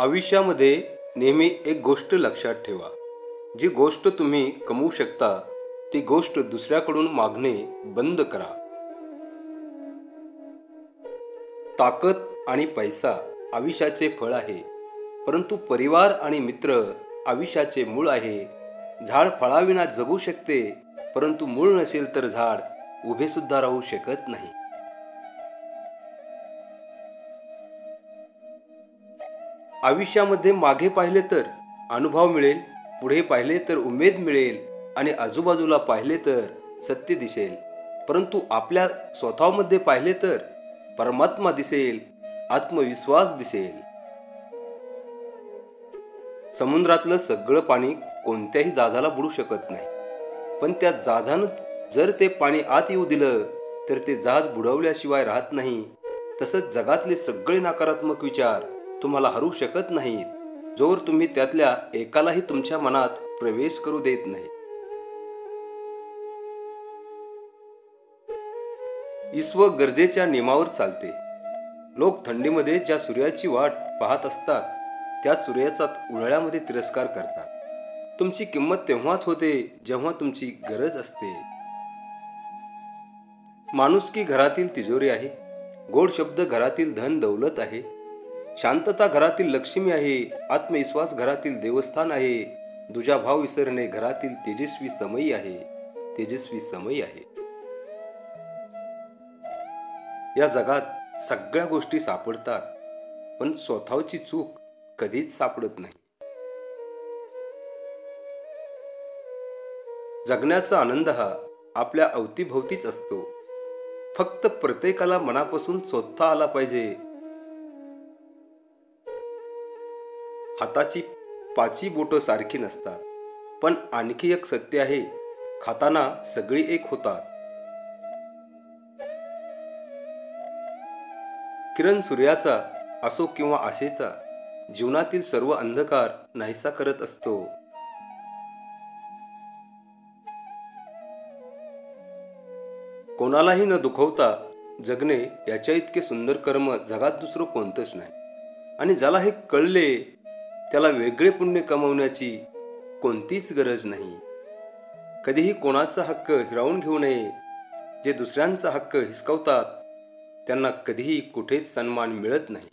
आयुष्यामध्ये नेहमी एक गोष्ट लक्षात ठेवा. जी गोष्ट तुम्ही कमवू शकता ती गोष्ट दुसऱ्याकडून मागणे बंद करा. ताकद आणि पैसा आयुष्याचे फळ आहे, परंतु परिवार आणि मित्र आयुष्याचे मूळ आहे. झाड फळाविना जगू शकते, परंतु मूळ नसेल तर झाड उभे सुद्धा राहू शकत नाही. आयुष्यामध्ये मागे पाहिले तर अनुभव मिळेल, पुढे पाहिले तर उमेद मिळेल आणि आजूबाजूला पाहिले तर सत्य दिसेल. परंतु आपल्या स्वतःमध्ये पाहिले तर परमात्मा दिसेल, आत्मविश्वास दिसेल. समुद्रातलं सगळं पाणी कोणत्याही जहाजाला बुडू शकत नाही, पण त्या जहाजानं जर ते पाणी आत येऊ दिलं तर ते जहाज बुडवल्याशिवाय राहत नाही. तसंच जगातले सगळे नकारात्मक विचार तुम्हाला हरवू शकत नाहीत, जोवर तुम्ही त्यातल्या एकालाही तुमच्या मनात प्रवेश करू देत नाही. ईश्वर गरजेच्या नियमावर चालते. लोक थंडीमध्ये ज्या सूर्याची वाट पाहत असतात, त्या सूर्याचा उन्हाळ्यामध्ये तिरस्कार करतात. तुमची किंमत तेव्हाच होते जेव्हा तुमची गरज असते. माणुसकी घरातील तिजोरी आहे, गोड शब्द घरातील धन दौलत आहे, शांतता घरातील लक्ष्मी आहे, आत्मविश्वास घरातील देवस्थान आहे, दुजाभाव विसरणे घरातील तेजस्वी समयी आहे. तेजस्वी समयी आहे. या जगात सगळ्या गोष्टी सापडतात, पण स्वतःची चूक कधीच सापडत नाही. जगण्याचा आनंद हा आपल्या अवतीभोवतीच असतो. फक्त प्रत्येकाला मनापासून शोधता आला पाहिजे. हाताची पाची बोटं सारखी नसतात, पण आणखी एक सत्य आहे, खाताना सगळी एक होतात. किरण सूर्याचा असो किंवा आशेचा जीवनातील सर्व अंधकार नाहीसा करत असतो. कोणालाही न दुखवता जगणे याच्या इतके सुंदर कर्म जगात दुसरं कोणतंच नाही. आणि ज्याला हे कळले त्याला वेगळे पुण्य कमवण्याची कोणतीच गरज नाही. कधीही कोणाचा हक्क हिरावून घेऊ नये. जे दुसऱ्यांचा हक्क हिसकावतात त्यांना कधीही कुठेच सन्मान मिळत नाही.